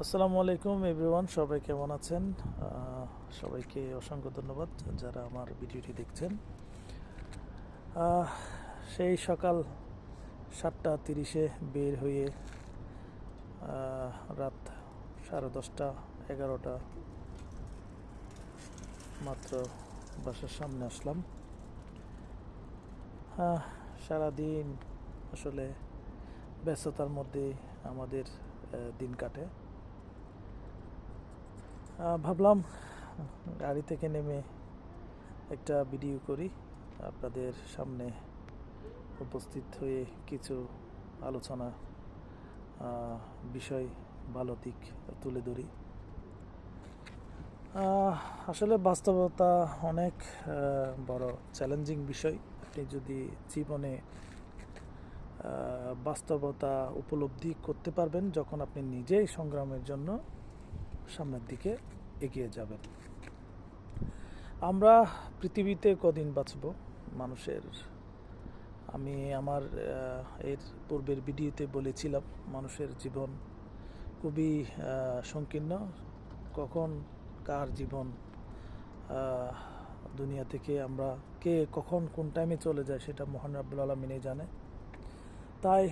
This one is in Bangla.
আসসালামু আলাইকুম এভরিওয়ান, সবাই কেমন আছেন? সবাইকে অসংখ্য ধন্যবাদ যারা আমার ভিডিওটি দেখছেন। আহ, সেই সকাল 7:30 বের হয়ে রাত 10:30 11টা মাত্র বাসার সামনে আসলাম। সারাদিন আসলে ব্যস্ততার মধ্যে আমাদের দিন কাটে। ভাবলাম গাড়ি থেকে নেমে একটা ভিডিও করি, আপনাদের সামনে উপস্থিত হয়ে কিছু আলোচনা বিষয় ভালো দিক তুলে ধরি। আসলে বাস্তবতা অনেক বড় চ্যালেঞ্জিং বিষয়। আপনি যদি জীবনে বাস্তবতা উপলব্ধি করতে পারবেন যখন আপনি নিজেই সংগ্রামের জন্য সামনের দিকে এগিয়ে যাবেন। আমরা পৃথিবীতে কদিন বাঁচব? মানুষের, আমি আমার এর পূর্বের ভিডিওতে বলেছিলাম, মানুষের জীবন খুবই সংকীর্ণ। কখন কার জীবন দুনিয়া থেকে কে কখন কোন টাইমে চলে যায় সেটা মহান রাব্বুল আলামিনই জানে। তাই